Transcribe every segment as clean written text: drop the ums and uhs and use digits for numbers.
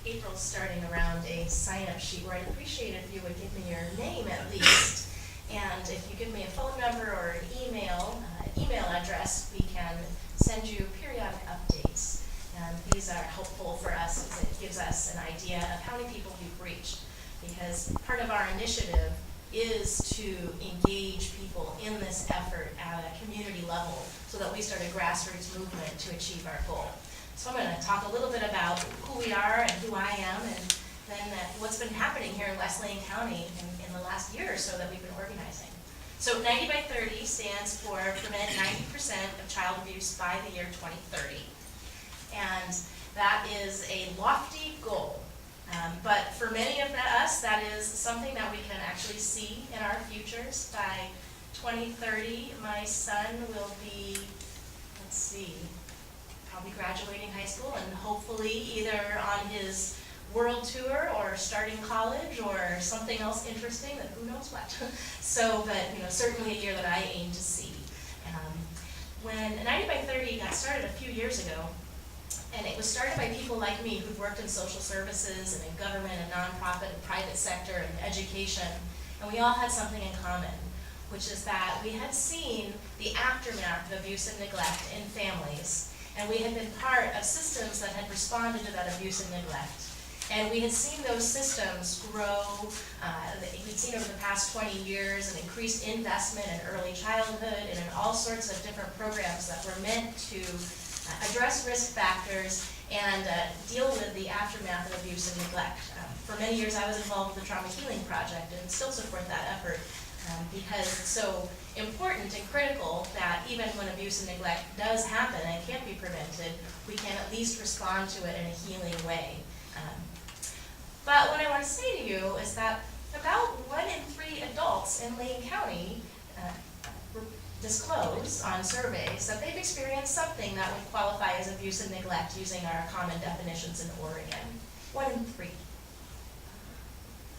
April's starting around a sign-up sheet where I'd appreciate if you would give me your name at least. And if you give me a phone number or an email address, we can send you periodic updates. And these are helpful for us because it gives us an idea of how many people we've reached. Because part of our initiative is to engage people in this effort at a community level so that we start a grassroots movement to achieve our goal. So I'm going to talk a little bit about who we are and who I am, and then what's been happening here in West Lane County in the last year or so that we've been organizing. So 90 by 30 stands for prevent 90% of child abuse by the year 2030. And that is a lofty goal. But for many of us, that is something that we can actually see in our futures. By 2030, my son will be, let's see, probably graduating high school and hopefully either on his world tour or starting college or something else interesting, that who knows what. So, but certainly a year that I aim to see. When 90 by 30 got started a few years ago, and it was started by people like me who've worked in social services and in government and nonprofit and private sector and education, and we all had something in common, which is that we had seen the aftermath of abuse and neglect in families, and we had been part of systems that had responded to that abuse and neglect. And we had seen those systems grow. We'd seen over the past 20 years an increased investment in early childhood and in all sorts of different programs that were meant to address risk factors and deal with the aftermath of abuse and neglect. For many years I was involved with the Trauma Healing Project and still support that effort because it's so important and critical that even when abuse and neglect does happen and can't be prevented, we can at least respond to it in a healing way. But what I want to say to you is that about 1 in 3 adults in Lane County disclose on surveys that they've experienced something that would qualify as abuse and neglect using our common definitions in Oregon. 1 in 3.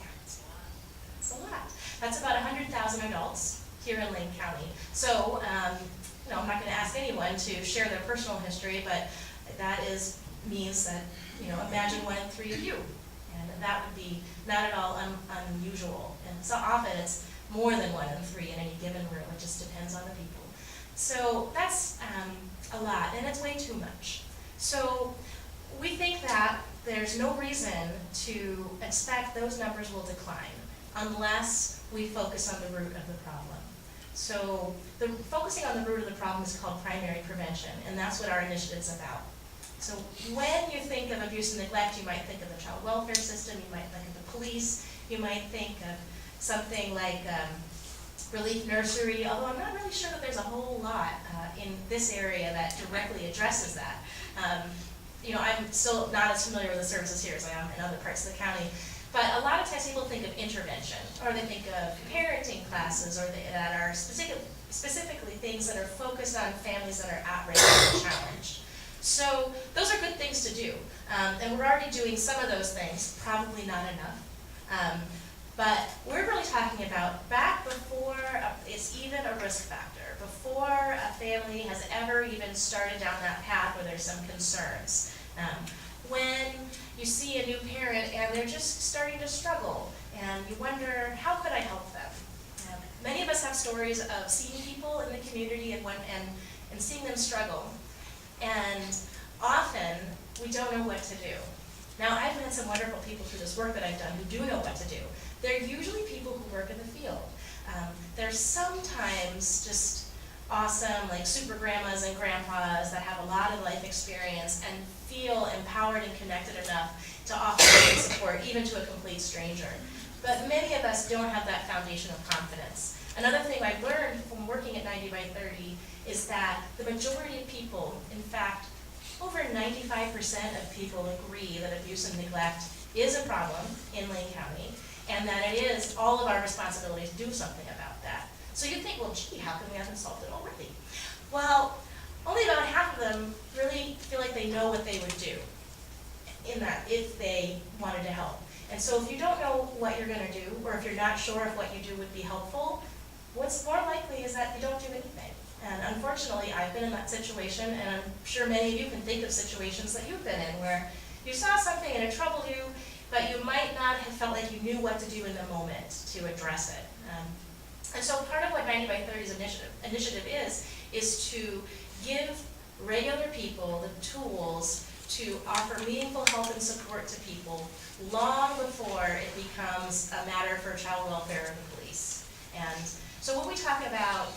That's a lot. That's about 100,000 adults here in Lane County. So, I'm not going to ask anyone to share their personal history, but that means that, imagine 1 in 3 of you. And that would be not at all unusual. And so often it's more than 1 in 3 in any given room. It just depends on the people. So that's a lot, and it's way too much. So we think that there's no reason to expect those numbers will decline unless we focus on the root of the problem. So focusing on the root of the problem is called primary prevention, and that's what our initiative's about. So when you think of abuse and neglect, you might think of the child welfare system, you might think of the police, you might think of something like Relief Nursery, although I'm not really sure that there's a whole lot in this area that directly addresses that. I'm still not as familiar with the services here as I am in other parts of the county, but a lot of times people think of intervention, or they think of parenting classes, or that are specifically things that are focused on families that are at risk and challenged. So those are good things to do, and we're already doing some of those things, probably not enough. But we're really talking about back before it's even a risk factor, before a family has ever even started down that path where there's some concerns. When you see a new parent and they're just starting to struggle, and you wonder, how could I help them? Many of us have stories of seeing people in the community and seeing them struggle. And often, we don't know what to do. Now, I've met some wonderful people through this work that I've done who do know what to do. They're usually people who work in the field. They're sometimes just awesome, like super grandmas and grandpas that have a lot of life experience and feel empowered and connected enough to offer support, even to a complete stranger. But many of us don't have that foundation of confidence. Another thing I've learned from working at 90 by 30 is that the majority of people, in fact, over 95% of people agree that abuse and neglect is a problem in Lane County, and that it is all of our responsibility to do something about that. So you'd think, well, gee, how come we haven't solved it already? Well, only about half of them really feel like they know what they would do in that if they wanted to help. And so if you don't know what you're going to do, or if you're not sure if what you do would be helpful, what's more likely is that you don't do anything. And unfortunately, I've been in that situation, and I'm sure many of you can think of situations that you've been in where You saw something and it troubled you, but you might not have felt like you knew what to do in the moment to address it. And so part of what 90 by 30's initiative is to give regular people the tools to offer meaningful help and support to people long before it becomes a matter for child welfare and the police. And so when we talk about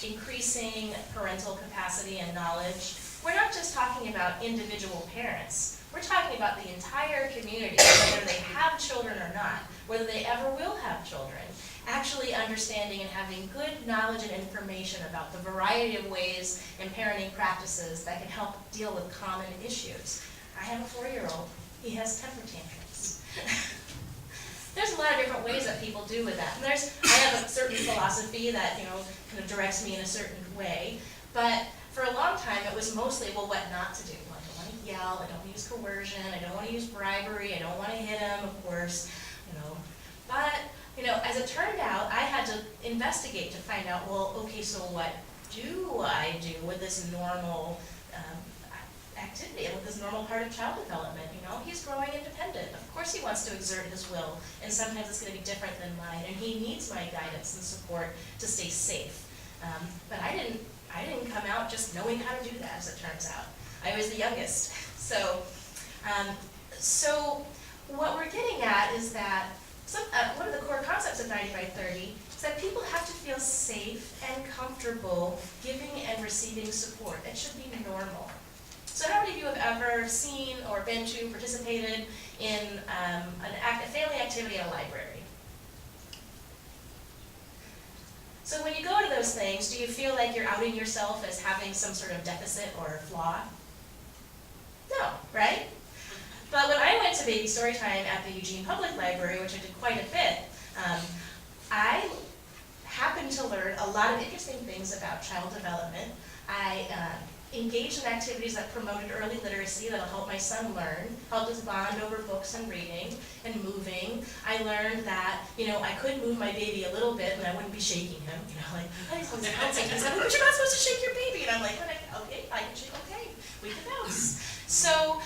increasing parental capacity and knowledge, we're not just talking about individual parents. We're talking about the entire community, whether they have children or not, whether they ever will have children, actually understanding and having good knowledge and information about the variety of ways and parenting practices that can help deal with common issues. I have a 4-year-old. He has temper tantrums. There's a lot of different ways that people do with that. And I have a certain philosophy that, kind of directs me in a certain way. But for a long time, it was mostly, well, what not to do. I don't want to yell. I don't want to use coercion. I don't want to use bribery. I don't want to hit him, of course. But as it turned out, I had to investigate to find out, well, okay, so what do I do with this normal activity, with this normal part of child development? He's growing independent. Of course he wants to exert his will, and sometimes it's going to be different than mine, and he needs my guidance and support to stay safe. But I didn't come out just knowing how to do that, as it turns out. I was the youngest. So what we're getting at is that one of the core concepts of 90 by 30 is that people have to feel safe and comfortable giving and receiving support. It should be normal. So how many of you have ever seen or been to, participated in a family activity at a library? So when you go to those things, do you feel like you're outing yourself as having some sort of deficit or flaw? No, right? But when I went to Baby Storytime at the Eugene Public Library, which I did quite a bit, I happened to learn a lot of interesting things about child development. I engaged in activities that promoted early literacy that'll help my son learn, helped us bond over books and reading and moving. I learned that, I could move my baby a little bit and I wouldn't be shaking him, like, I just wasn't bouncing. He said, but you're not supposed to shake your baby. And I'm like, okay, I can shake, okay, we can bounce. So,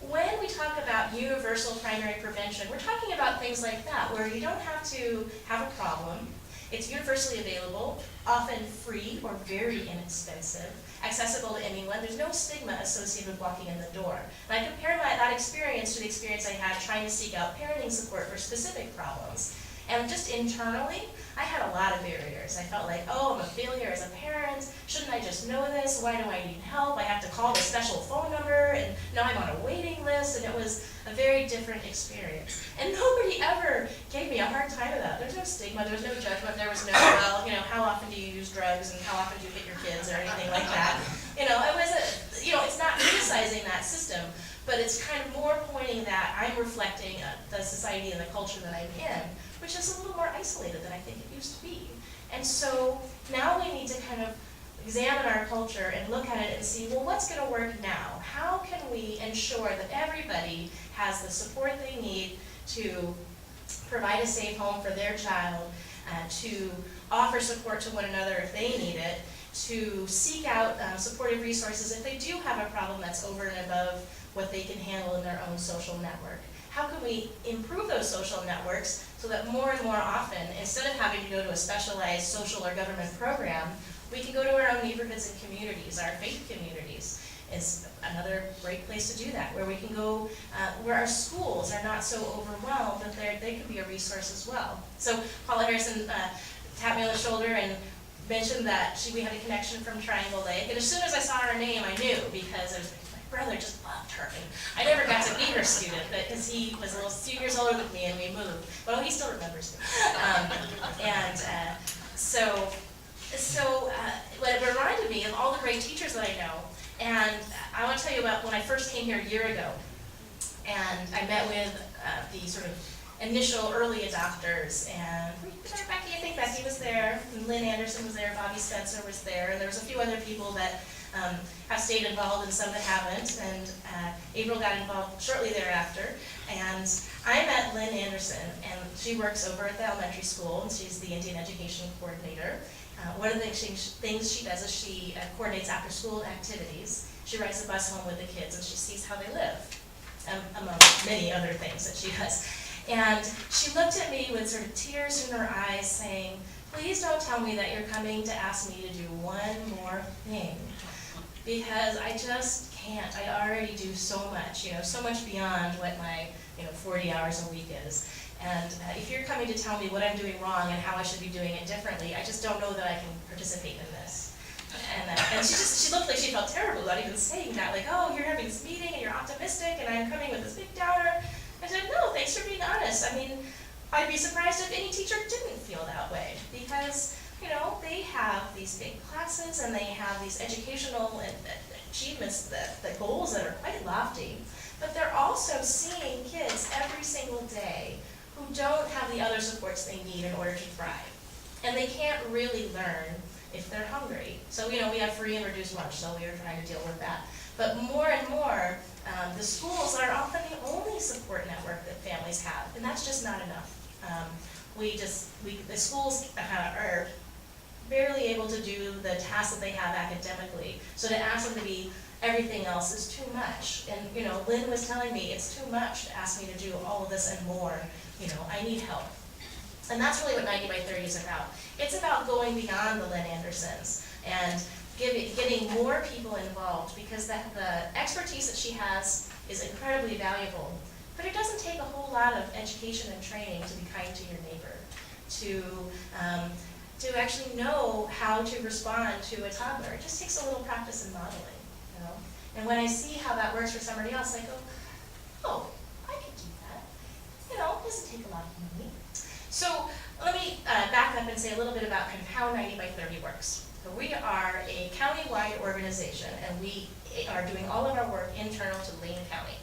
when we talk about universal primary prevention, we're talking about things like that, where you don't have to have a problem. It's universally available, often free or very inexpensive, accessible to anyone. There's no stigma associated with walking in the door. And I compare that experience to the experience I had trying to seek out parenting support for specific problems. And just internally, I had a lot of barriers. I felt like, oh, I'm a failure as a parent. Shouldn't I just know this? Why do I need help? I have to call this special phone number, and now I'm on a waiting list, and it was a very different experience. And nobody ever gave me a hard time about it. There's no stigma, there was no judgment, there was no, well, how often do you use drugs, and how often do you hit your kids, or anything like that. It wasn't, it's not criticizing that system, but it's kind of more pointing that I'm reflecting the society and the culture that I'm in, which is a little more isolated than I think it used to be. And so now we need to kind of examine our culture and look at it and see, well, what's going to work now? How can we ensure that everybody has the support they need to provide a safe home for their child, to offer support to one another if they need it, to seek out supportive resources if they do have a problem that's over and above what they can handle in their own social network. How can we improve those social networks so that more and more often, instead of having to go to a specialized social or government program, we can go to our own neighborhoods and communities. Our faith communities is another great place to do that, where we can go, where our schools are not so overwhelmed that they could be a resource as well. So Paula Harrison tapped me on the shoulder and mentioned that we had a connection from Triangle Lake, and as soon as I saw her name, I knew, because my brother just loved her. And I never got to be her student, because he was a few years older than me and we moved. Well, he still remembers me. So it reminded me of all the great teachers that I know. And I want to tell you about when I first came here a year ago, and I met with the sort of initial early adopters, and I think Becky was there, and Lynn Anderson was there, Bobby Spencer was there, and there was a few other people that have stayed involved and some that haven't, and April got involved shortly thereafter. And I met Lynn Anderson, and she works over at the elementary school, and she's the Indian Education Coordinator. One of the things she does is she coordinates after-school activities. She rides the bus home with the kids, and she sees how they live. many other things that she does. And she looked at me with sort of tears in her eyes saying, please don't tell me that you're coming to ask me to do one more thing, because I just can't. I already do so much, so much beyond what my 40 hours a week is. And if you're coming to tell me what I'm doing wrong and how I should be doing it differently, I just don't know that I can participate in this. And she looked like she felt terrible about even saying that, like, oh, you're having this meeting and you're optimistic and I'm coming with this big downer. I said, no, thanks for being honest. I mean, I'd be surprised if any teacher didn't feel that way, because they have these big classes and they have these educational achievements, the goals that are quite lofty, but they're also seeing kids every single day who don't have the other supports they need in order to thrive. And they can't really learn if they're hungry. So we have free and reduced lunch, so we are trying to deal with that. But more and more, the schools are often the only support network that families have, and that's just not enough. The schools are barely able to do the tasks that they have academically, so to ask them to be everything else is too much. And Lynn was telling me it's too much to ask me to do all of this and more. I need help. And that's really what 90 by 30 is about. It's about going beyond the Lynn Andersons and getting more people involved, because the expertise that she has is incredibly valuable. But it doesn't take a whole lot of education and training to be kind to your neighbor, to actually know how to respond to a toddler. It just takes a little practice in modeling. And when I see how that works for somebody else, I go, oh, I could do that. It doesn't take a lot of money. So let me back up and say a little bit about kind of how 90 by 30 works. So we are a county-wide organization, and we are doing all of our work internal to Lane County.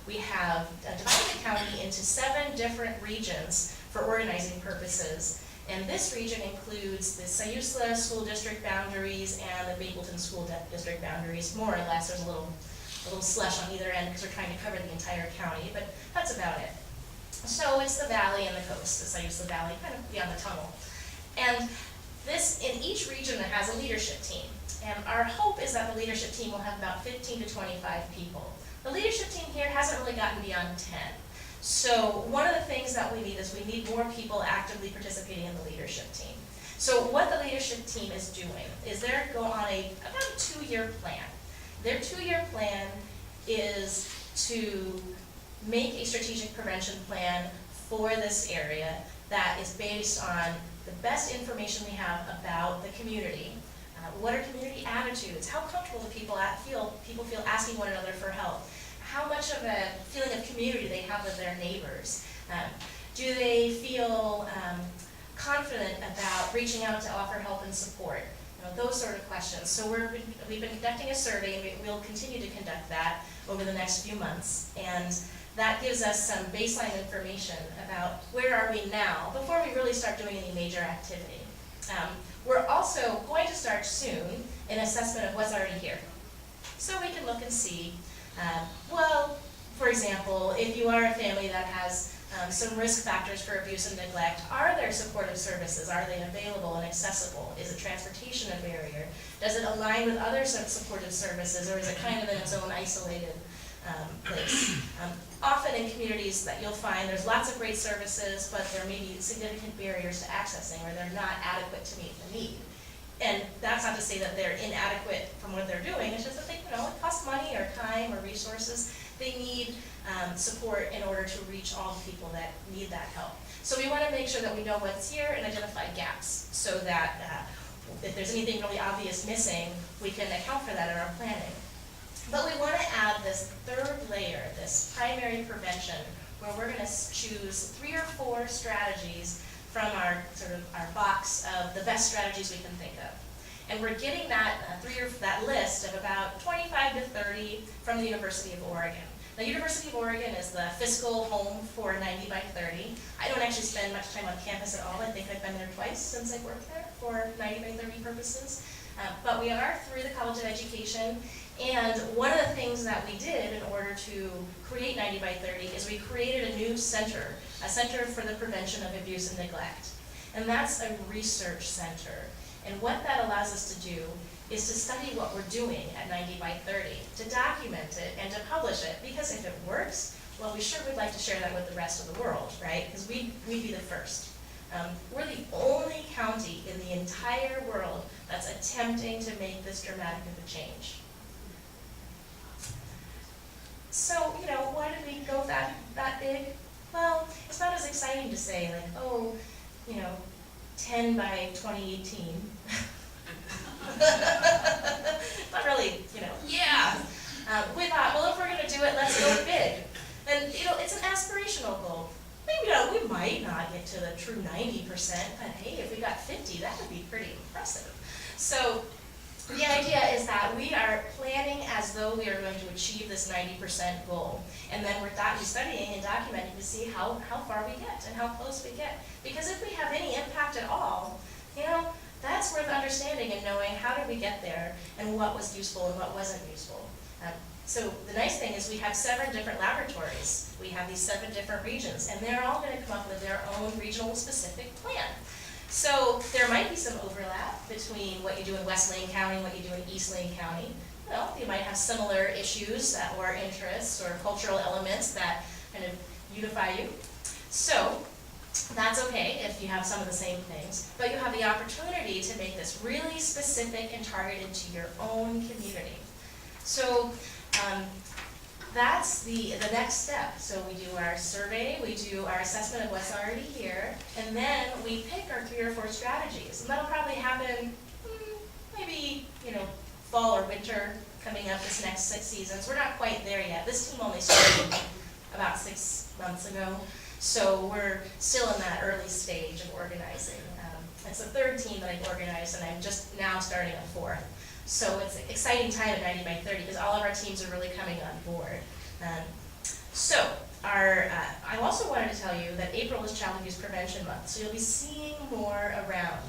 We have divided the county into 7 different regions for organizing purposes. And this region includes the Sayusla school district boundaries and the Mapleton school district boundaries, more or less. There's a little slush on either end because we're trying to cover the entire county, but that's about it. So it's the valley and the coast, the Sayusla Valley, kind of beyond the tunnel. And in each region it has a leadership team. And our hope is that the leadership team will have about 15 to 25 people. The leadership team here hasn't really gotten beyond 10. So one of the things that we need is we need more people actively participating in the leadership team. So what the leadership team is doing is they're going on about a 2-year plan. Their 2-year plan is to make a strategic prevention plan for this area that is based on the best information we have about the community. What are community attitudes? How comfortable do people feel asking one another for help? How much of a feeling of community they have with their neighbors? Do they feel confident about reaching out to offer help and support? Those sort of questions. So we've been conducting a survey, and we'll continue to conduct that over the next few months. And that gives us some baseline information about where are we now before we really start doing any major activity. We're also going to start soon an assessment of what's already here. So we can look and see, well, for example, if you are a family that has some risk factors for abuse and neglect, are there supportive services? Are they available and accessible? Is it transportation a barrier? Does it align with other supportive services, or is it kind of in its own isolated place? Often in communities that you'll find there's lots of great services, but there may be significant barriers to accessing, or they're not adequate to meet the need. And that's not to say that they're inadequate from what they're doing, it's just that they, it costs money or time or resources. They need support in order to reach all the people that need that help. So we want to make sure that we know what's here and identify gaps, so that if there's anything really obvious missing, we can account for that in our planning. But we want to add this 3rd layer, this primary prevention, where we're going to choose 3 or 4 strategies from our box of the best strategies we can think of. And we're getting that that list of about 25 to 30 from the University of Oregon. The University of Oregon is the fiscal home for 90 by 30. I don't actually spend much time on campus at all. I think I've been there twice since I've worked there for 90 by 30 purposes. But we are through the College of Education. And one of the things that we did in order to create 90 by 30 is we created a new center, a center for the prevention of abuse and neglect. And that's a research center. And what that allows us to do is to study what we're doing at 90 by 30, to document it and to publish it, because if it works, well, we sure would like to share that with the rest of the world, right? Because we'd be the first. We're the only county in the entire world that's attempting to make this dramatic of a change. So, why did we go that big? Well, it's not as exciting to say, like, oh, 10 by 2018. Not really, yeah. We thought, well, if we're going to do it, let's go big. And, it's an aspirational goal. Maybe, we might not get to the true 90%, but hey, if we got 50, that would be pretty impressive. So the idea is that we are planning as though we are going to achieve this 90% goal. And then we're studying and documenting to see how far we get and how close we get. Because if we have any impact at all, that's worth understanding and knowing how did we get there and what was useful and what wasn't useful. So the nice thing is we have 7 different laboratories. We have these 7 different regions, and they're all going to come up with their own regional specific plan. So there might be some overlap between what you do in West Lane County and what you do in East Lane County. Well, you might have similar issues or interests or cultural elements that kind of unify you. So that's okay if you have some of the same things, but you have the opportunity to make this really specific and targeted to your own community. So that's the next step. So we do our survey, we do our assessment of what's already here, and then we pick our 3 or 4 strategies. And that'll probably happen maybe, fall or winter coming up this next 6 seasons. We're not quite there yet. This team only started about 6 months ago, so we're still in that early stage of organizing. It's the 3rd team that I've organized, and I'm just now starting a 4th. So it's an exciting time at 90 by 30 because all of our teams are really coming on board. I also wanted to tell you that April is Child Abuse Prevention Month, so you'll be seeing more around.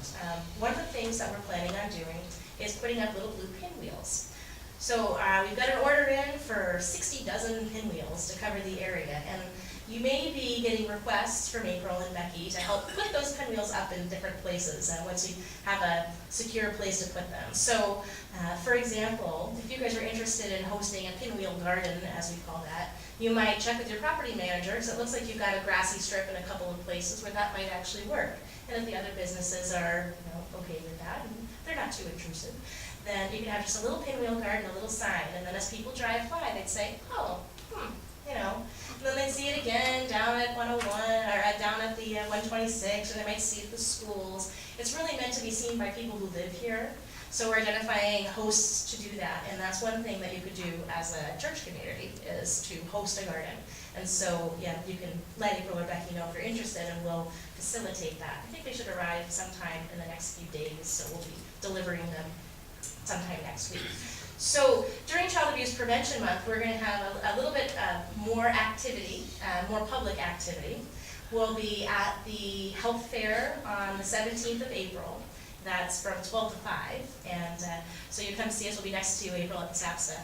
One of the things that we're planning on doing is putting up little blue pinwheels. So we've got an order in for 60 dozen pinwheels to cover the area, and you may be getting requests from April and Becky to help put those pinwheels up in different places once you have a secure place to put them. So, for example, if you guys are interested in hosting a pinwheel garden, as we call that, you might check with your property manager, because it looks like you've got a grassy strip in a couple of places where that might actually work. And if the other businesses are okay with that, and they're not too intrusive, then you can have just a little pinwheel garden, a little sign, and then as people drive by, they'd say, oh, and then they'd see it again down at 101, or down at the 126, or they might see it at the schools. It's really meant to be seen by people who live here. So we're identifying hosts to do that, and that's one thing that you could do as a church community, is to host a garden. And so, yeah, you can let April or Becky know if you're interested, and we'll facilitate that. I think they should arrive sometime in the next few days, so we'll be delivering them sometime next week. So during Child Abuse Prevention Month, we're going to have a little bit more activity, more public activity. We'll be at the health fair on the 17th of April. That's from 12 to 5, and so you come see us. We'll be next to April at the SAPSA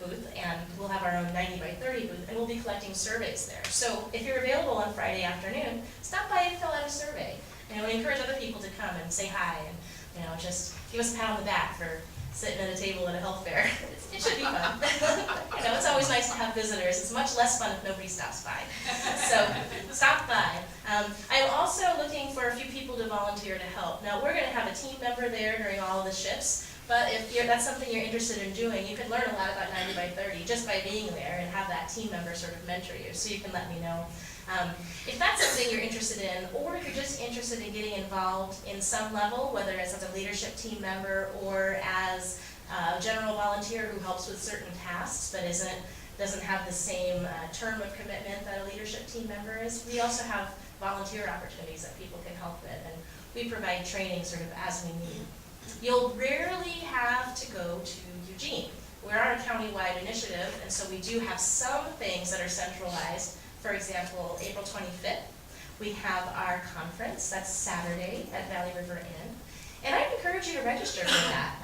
booth, and we'll have our own 90 by 30 booth, and we'll be collecting surveys there. So if you're available on Friday afternoon, stop by and fill out a survey. We encourage other people to come and say hi, and just give us a pat on the back for sitting at a table at a health fair. It should be fun. It's always nice to have visitors. It's much less fun if nobody stops by. So stop by. I'm also looking for a few people to volunteer to help. Now, we're going to have a team member there during all of the shifts, but if that's something you're interested in doing, you could learn a lot about 90 by 30 just by being there and have that team member sort of mentor you, so you can let me know. If that's something you're interested in, or if you're just interested in getting involved in some level, whether it's as a leadership team member or as a general volunteer who helps with certain tasks but doesn't have the same term of commitment that a leadership team member is, we also have volunteer opportunities that people can help with, and we provide training sort of as we need. You'll rarely have to go to Eugene. We're a county-wide initiative, and so we do have some things that are centralized. For example, April 25th, we have our conference. That's Saturday at Valley River Inn. And I'd encourage you to register for that.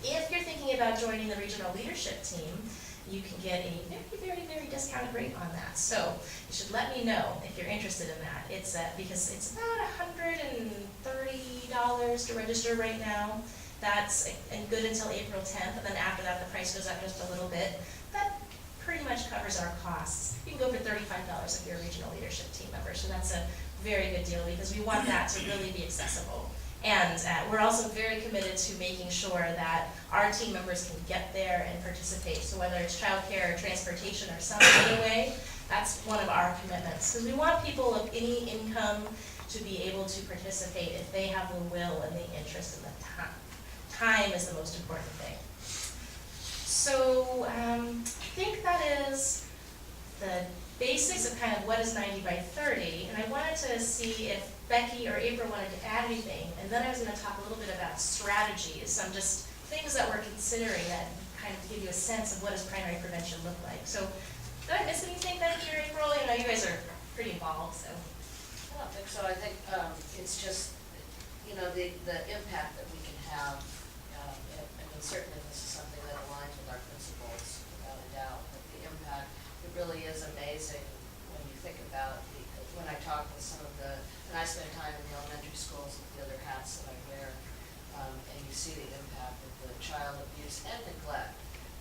If you're thinking about joining the regional leadership team, you can get a very, very, very discounted rate on that. So you should let me know if you're interested in that. It's because it's about $130 to register right now. That's good until April 10th, and then after that the price goes up just a little bit. That pretty much covers our costs. You can go for $35 if you're a regional leadership team member, so that's a very good deal because we want that to really be accessible. And we're also very committed to making sure that our team members can get there and participate. So whether it's childcare or transportation or some other way, that's one of our commitments. Because we want people of any income to be able to participate if they have the will and the interest and the time. Time is the most important thing. So I think that is the basics of kind of what is 90 by 30. And I wanted to see if Becky or April wanted to add anything. And then I was going to talk a little bit about strategies, some just things that we're considering that kind of give you a sense of what does primary prevention look like. So did I miss anything, Becky or April? You know, you guys are pretty involved, so. I don't think so. I think it's just, you know, the impact that we can have. I mean, certainly this is something that aligns with our principles, without a doubt. But the impact, it really is amazing when you think about when I talk with some of the, and I spend time in the elementary schools with the other hats that I wear, and you see the impact that the child abuse and neglect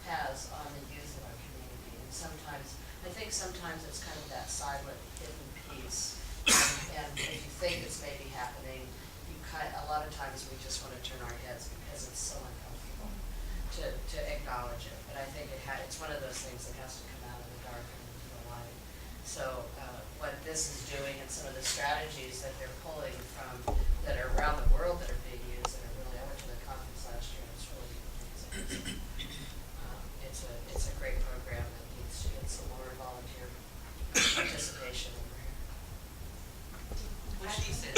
has on the youth of our community. And sometimes, I think sometimes it's kind of that silent, hidden piece. And if you think it's maybe happening, a lot of times we just want to turn our heads because it's so uncomfortable to acknowledge it. But I think it's one of those things that has to come out of the dark and into the light. So what this is doing and some of the strategies that they're pulling from that are around the world that are being used, and are really, I went to the conference last year and it's really amazing. It's a great program that needs to get some more volunteer participation over here. What she said.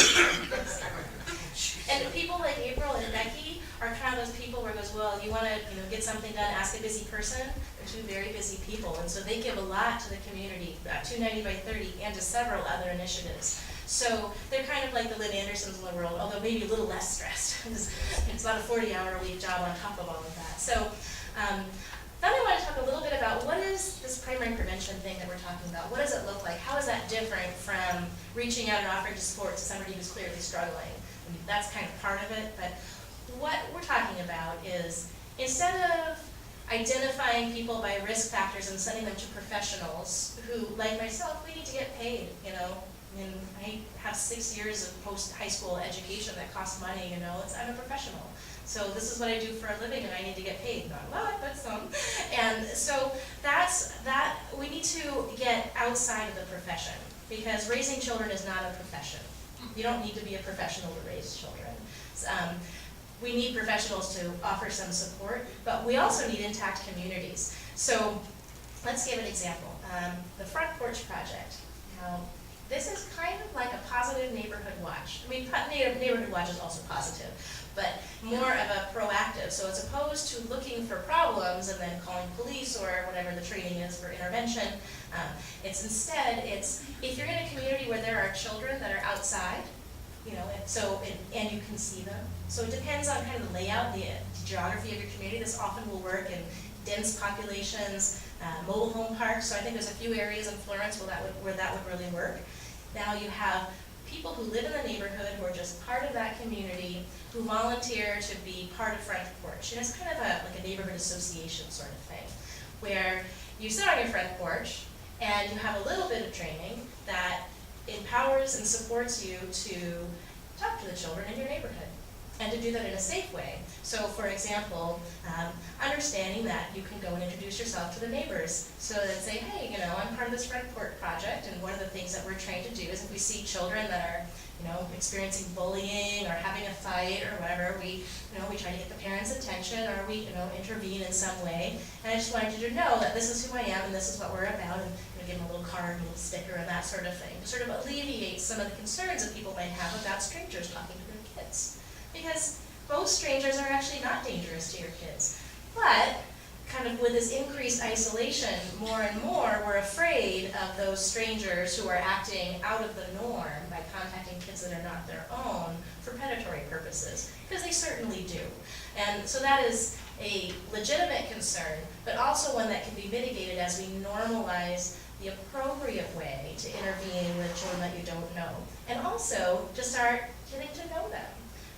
And people like April and Becky are kind of those people where it goes, well, you want to get something done, ask a busy person. They're two very busy people, and so they give a lot to the community, 290 by 30, and to several other initiatives. So they're kind of like the Lynn Andersons in the world, although maybe a little less stressed. It's not a 40-hour-a-week job on top of all of that. So then I want to talk a little bit about what is this primary prevention thing that we're talking about. What does it look like? How is that different from reaching out and offering support to somebody who's clearly struggling? I mean, that's kind of part of it, but what we're talking about is instead of identifying people by risk factors and sending them to professionals who, like myself, we need to get paid, And I have 6 years of post-high school education that costs money, I'm a professional. So this is what I do for a living and I need to get paid. Not a lot, but some. And so we need to get outside of the profession because raising children is not a profession. You don't need to be a professional to raise children. We need professionals to offer some support, but we also need intact communities. So let's give an example. The Front Porch Project. Now, this is kind of like a positive neighborhood watch. I mean, neighborhood watch is also positive, but more of a proactive. So as opposed to looking for problems and then calling police or whatever the training is for intervention, it's if you're in a community where there are children that are outside, and you can see them. So it depends on kind of the layout, the geography of your community. This often will work in dense populations, mobile home parks. So I think there's a few areas in Florence where that would really work. Now you have people who live in the neighborhood who are just part of that community who volunteer to be part of Front Porch. And it's kind of like a neighborhood association sort of thing, where you sit on your front porch and you have a little bit of training that empowers and supports you to talk to the children in your neighborhood and to do that in a safe way. So for example, understanding that you can go and introduce yourself to the neighbors so that say, hey, I'm part of this Front Porch Project, and one of the things that we're trying to do is if we see children that are experiencing bullying or having a fight or whatever, we try to get the parents' attention or we intervene in some way. And I just wanted you to know that this is who I am and this is what we're about, and give them a little card, a little sticker, and that sort of thing, to sort of alleviate some of the concerns that people might have about strangers talking to their kids. Because most strangers are actually not dangerous to your kids. But kind of with this increased isolation, more and more we're afraid of those strangers who are acting out of the norm by contacting kids that are not their own for predatory purposes, because they certainly do. And so that is a legitimate concern, but also one that can be mitigated as we normalize the appropriate way to intervene with children that you don't know. And also to start getting to know them.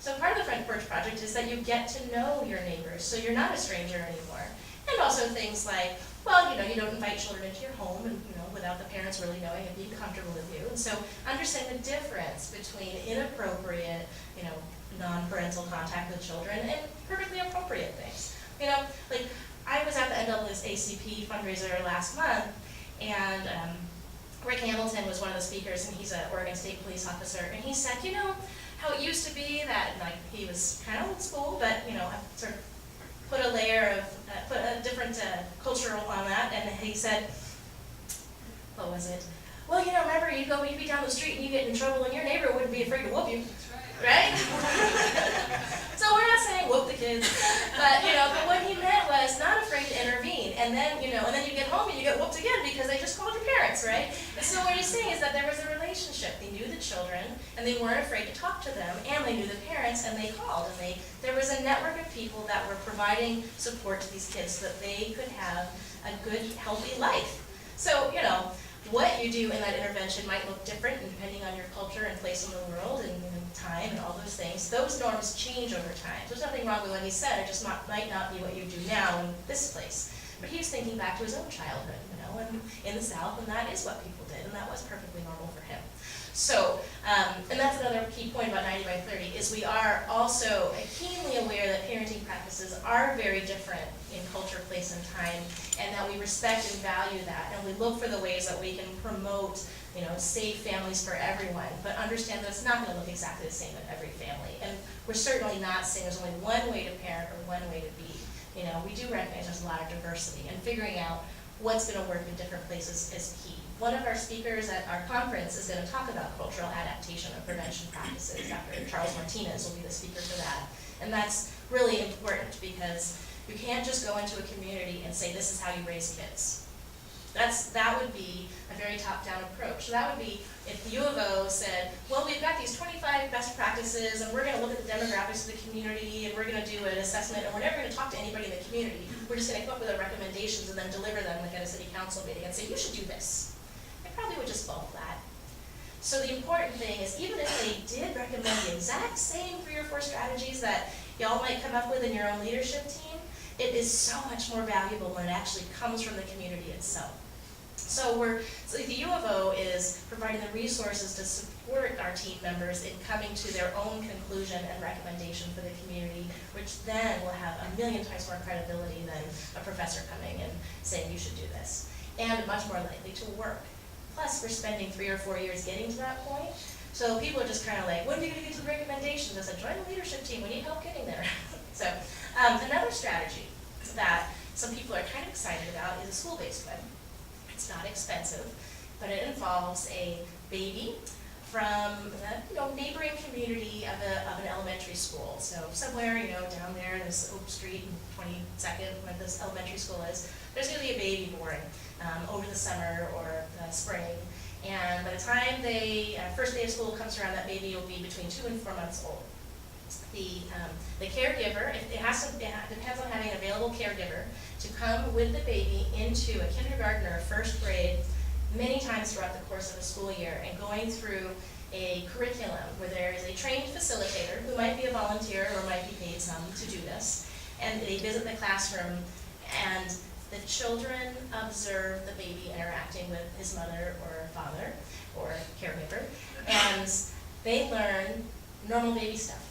So part of the Front Porch Project is that you get to know your neighbors, so you're not a stranger anymore. And also things like, well, you don't invite children into your home and, without the parents really knowing and being comfortable with you. And so understand the difference between inappropriate, non-parental contact with children and perfectly appropriate things. Like I was at the NAACP fundraiser last month, and Rick Hamilton was one of the speakers, and he's an Oregon State police officer, and he said, how it used to be that, like, he was kind of old school, but, sort of put a layer of, put a different cultural on that, and he said, what was it? Well, remember, you'd be down the street and you get in trouble and your neighbor wouldn't be afraid to whoop you. Right? So we're not saying whoop the kids, but but what he meant was not afraid to intervene, and then and then you get home and you get whooped again because they just called your parents, right? And so what he's saying is that there was a relationship. They knew the children, and they weren't afraid to talk to them, and they knew the parents, and they called, and there was a network of people that were providing support to these kids so that they could have a good, healthy life. So what you do in that intervention might look different depending on your culture and place in the world and time and all those things. Those norms change over time. There's nothing wrong with what he said, it just might not be what you do now in this place. But he was thinking back to his own childhood, and in the South, and that is what people did, and that was perfectly normal for him. So, and that's another key point about 90 by 30, is we are also keenly aware that parenting practices are very different in culture, place, and time, and that we respect and value that, and we look for the ways that we can promote, safe families for everyone, but understand that it's not going to look exactly the same in every family. And we're certainly not saying there's only one way to parent or one way to be. We do recognize there's a lot of diversity, and figuring out what's going to work in different places is key. One of our speakers at our conference is going to talk about cultural adaptation and prevention practices. Dr. Charles Martinez will be the speaker for that. And that's really important because you can't just go into a community and say, this is how you raise kids. That would be a very top-down approach. So that would be if the U of O said, well, we've got these 25 best practices, and we're going to look at the demographics of the community, and we're going to do an assessment, and we're never going to talk to anybody in the community. We're just going to come up with our recommendations and then deliver them like at a city council meeting and say, you should do this. They probably would just fall flat. So the important thing is, even if they did recommend the exact same 3 or 4 strategies that y'all might come up with in your own leadership team, it is so much more valuable when it actually comes from the community itself. So the U of O is providing the resources to support our team members in coming to their own conclusion and recommendation for the community, which then will have a million times more credibility than a professor coming and saying you should do this, and much more likely to work. Plus, we're spending 3 or 4 years getting to that point, so people are just kind of like, when are you going to get to the recommendations? I said, join the leadership team, we need help getting there. So another strategy that some people are kind of excited about is a school-based web. It's not expensive, but it involves a baby from a neighboring community of an elementary school. So somewhere down there, this Oak Street and 22nd, where this elementary school is, there's going to be a baby born over the summer or the spring. And by the time first day of school comes around, that baby will be between 2 and 4 months old. The caregiver, it depends on having an available caregiver to come with the baby into a kindergarten or a first grade many times throughout the course of a school year, and going through a curriculum where there is a trained facilitator who might be a volunteer or might be paid some to do this, and they visit the classroom, and the children observe the baby interacting with his mother or father or caregiver, and they learn normal baby stuff.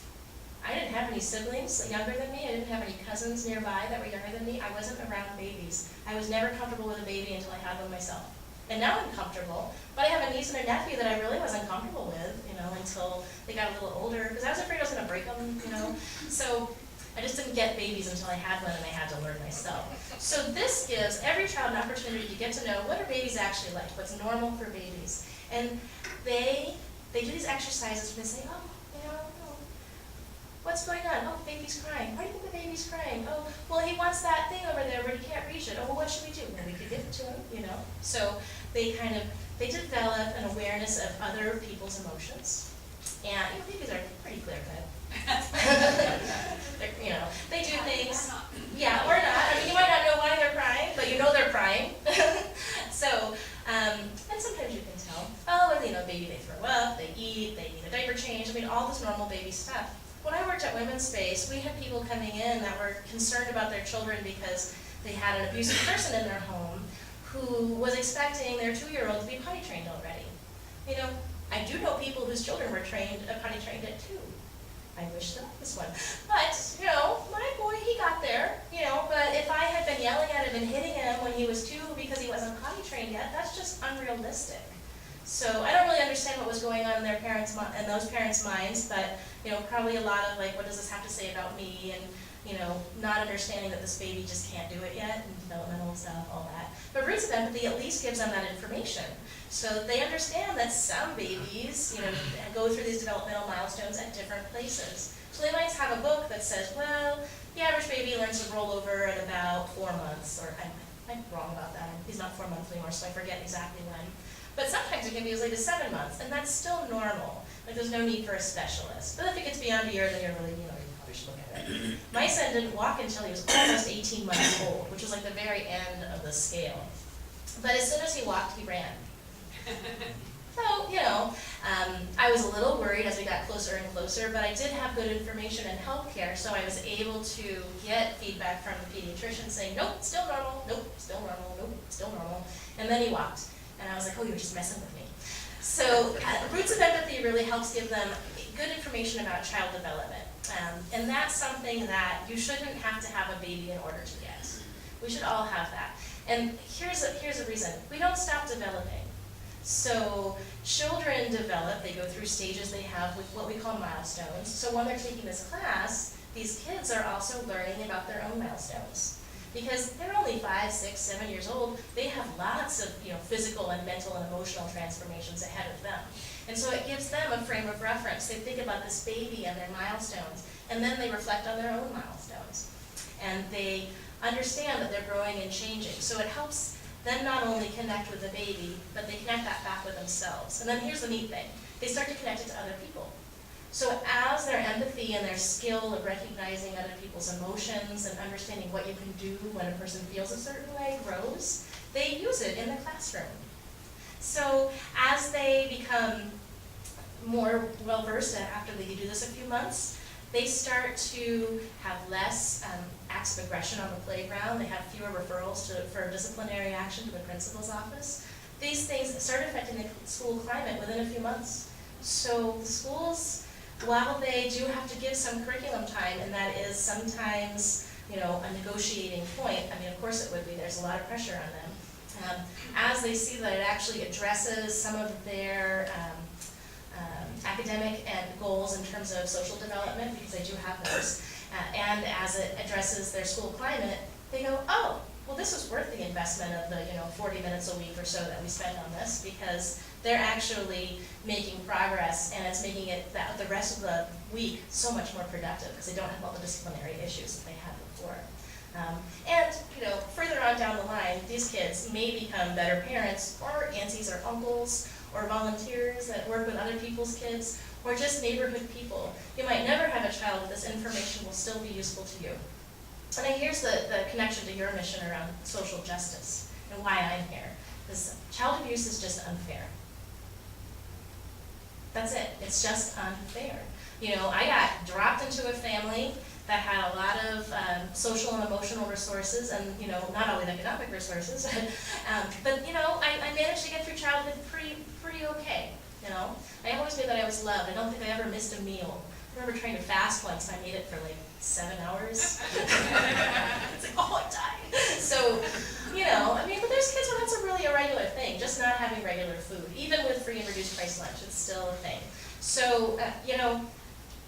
I didn't have any siblings younger than me. I didn't have any cousins nearby that were younger than me. I wasn't around babies. I was never comfortable with a baby until I had one myself. And now I'm comfortable, but I have a niece and a nephew that I really wasn't comfortable with, until they got a little older, because I was afraid I was going to break them, So I just didn't get babies until I had one, and I had to learn myself. So this gives every child an opportunity to get to know what are babies actually like, what's normal for babies. And they do these exercises where they say, what's going on? Oh, the baby's crying. Why do you think the baby's crying? Oh, well, he wants that thing over there, but he can't reach it. Oh, well, what should we do? Well, we could give it to him, So they develop an awareness of other people's emotions. And, babies are pretty clear-cut. They do things. Yeah, or not. I mean, you might not know why they're crying, but you know they're crying. So, and sometimes you can tell. Oh, baby, they throw up, they eat, they need a diaper change. I mean, all this normal baby stuff. When I worked at Women's Space, we had people coming in that were concerned about their children because they had an abusive person in their home who was expecting their 2-year-old to be potty trained already. You know, I do know people whose children were potty trained at 2. I wish that I was one. But, you know, my boy, he got there, you know, but if I had been yelling at him and hitting him when he was 2 because he wasn't potty trained yet, that's just unrealistic. So I don't really understand what was going on in their parents' in those parents' minds, but, you know, probably a lot of like, what does this have to say about me, and, you know, not understanding that this baby just can't do it yet, and developmental stuff, all that. But Roots of Empathy at least gives them that information, so that they understand that some babies, you know, go through these developmental milestones at different places. So they might have a book that says, well, the average baby learns to roll over at about 4 months, or I'm wrong about that. He's not 4 months anymore, so I forget exactly when. But sometimes it can be as late as 7 months, and that's still normal. Like, there's no need for a specialist. But if it gets beyond a year, then you're really, you know, you probably should look at it. My son didn't walk until he was almost 18 months old, which was like the very end of the scale. But as soon as he walked, he ran. So, you know, I was a little worried as we got closer and closer, but I did have good information in healthcare, so I was able to get feedback from the pediatrician saying, nope, still normal, nope, still normal, nope, still normal. And then he walked. And I was like, oh, you were just messing with me. So Roots of Empathy really helps give them good information about child development. And that's something that you shouldn't have to have a baby in order to get. We should all have that. And here's a reason. We don't stop developing. So children develop, they go through stages they have with what we call milestones. So when they're taking this class, these kids are also learning about their own milestones. Because they're only 5, 6, 7 years old, they have lots of, you know, physical and mental and emotional transformations ahead of them. And so it gives them a frame of reference. They think about this baby and their milestones, and then they reflect on their own milestones. And they understand that they're growing and changing. So it helps them not only connect with the baby, but they connect that back with themselves. And then here's the neat thing. They start to connect it to other people. So as their empathy and their skill of recognizing other people's emotions and understanding what you can do when a person feels a certain way grows, they use it in the classroom. So as they become more well-versed after they do this a few months, they start to have less acts of aggression on the playground. They have fewer referrals for disciplinary action to the principal's office. These things start affecting the school climate within a few months. So the schools, while they do have to give some curriculum time, and that is sometimes, you know, a negotiating point, I mean, of course it would be, there's a lot of pressure on them. As they see that it actually addresses some of their academic and goals in terms of social development, because they do have those, and as it addresses their school climate, they go, oh, well, this was worth the investment of the, you know, 40 minutes a week or so that we spend on this, because they're actually making progress, and it's making it the rest of the week so much more productive, because they don't have all the disciplinary issues that they had before. And, you know, further on down the line, these kids may become better parents, or aunties or uncles, or volunteers that work with other people's kids, or just neighborhood people. You might never have a child, but this information will still be useful to you. And then here's the connection to your mission around social justice, and why I'm here. Because child abuse is just unfair. That's it. It's just unfair. You know, I got dropped into a family that had a lot of social and emotional resources, and, you know, not always economic resources, but, you know, I managed to get through childhood pretty okay, you know. I always knew that I was loved. I don't think I ever missed a meal. I remember trying to fast once, and I made it for like 7 hours. It's like, oh, I'm dying. So, you know, I mean, but there's kids where that's a really irregular thing, just not having regular food. Even with free and reduced price lunch, it's still a thing. So, you know,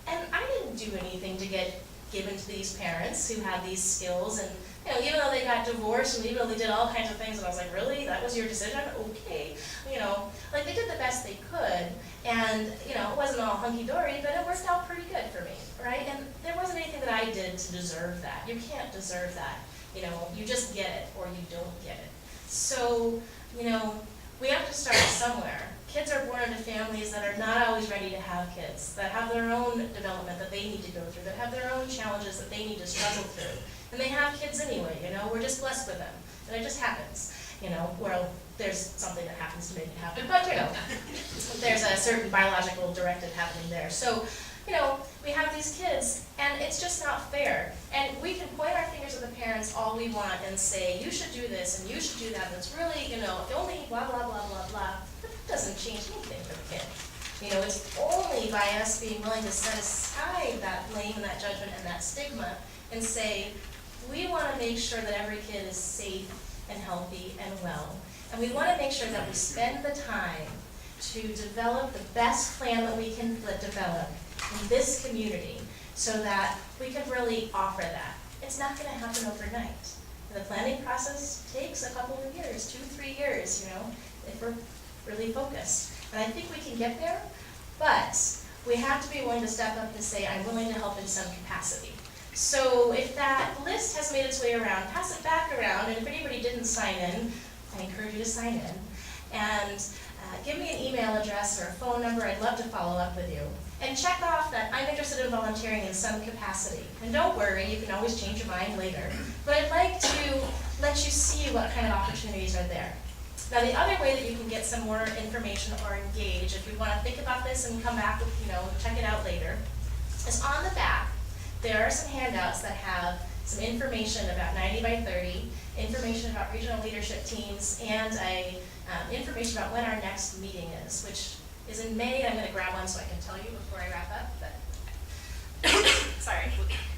and I didn't do anything to get given to these parents who had these skills, and, you know, even though they got divorced, and even though they did all kinds of things, and I was like, really? That was your decision? Okay. You know, like, they did the best they could, and, you know, it wasn't all hunky-dory, but it worked out pretty good for me, right? And there wasn't anything that I did to deserve that. You can't deserve that. You know, you just get it, or you don't get it. So, you know, we have to start somewhere. Kids are born into families that are not always ready to have kids, that have their own development that they need to go through, that have their own challenges that they need to struggle through. And they have kids anyway, you know, we're just blessed with them. And it just happens, you know, well, there's something that happens to make it happen, but, you know, there's a certain biological directive happening there. So, you know, we have these kids, and it's just not fair. And we can point our fingers at the parents all we want and say, you should do this, and you should do that, and it's really, you know, if only blah, blah, blah, blah, blah. But that doesn't change anything for the kid. You know, it's only by us being willing to set aside that blame and that judgment and that stigma and say, we want to make sure that every kid is safe and healthy and well. And we want to make sure that we spend the time to develop the best plan that we can develop in this community so that we can really offer that. It's not going to happen overnight. The planning process takes a couple of years, 2-3 years, you know, if we're really focused. And I think we can get there, but we have to be willing to step up and say, I'm willing to help in some capacity. So if that list has made its way around, pass it back around, and if anybody didn't sign in, I encourage you to sign in. And give me an email address or a phone number, I'd love to follow up with you. And check off that I'm interested in volunteering in some capacity. And don't worry, you can always change your mind later. But I'd like to let you see what kind of opportunities are there. Now the other way that you can get some more information or engage, if you want to think about this and come back with, you know, check it out later, is on the back. There are some handouts that have some information about 90 by 30, information about regional leadership teams, and information about when our next meeting is, which is in May. I'm going to grab one so I can tell you before I wrap up. But sorry.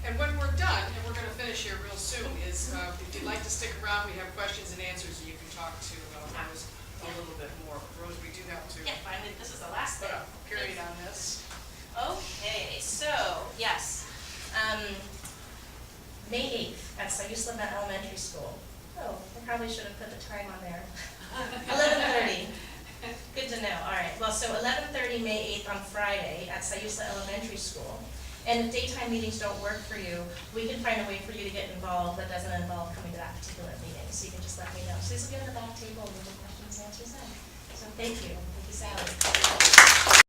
And when we're done, and we're going to finish here real soon, is if you'd like to stick around, we have questions and answers, and you can talk to Rose a little bit more. Rose, we do have to Yeah, finally, this is the last put thing. a period on this. Okay, so, yes. May 8th at Sayusla Elementary School. Oh, I probably should have put the time on there. 11:30. Good to know. All right. Well, so 11:30, May 8th on Friday at Sayusla Elementary School. And if daytime meetings don't work for you, we can find a way for you to get involved that doesn't involve coming to that particular meeting. So you can just let me know. So this will be on the back table and we'll do questions and answers then. So thank you. Thank you, Sally.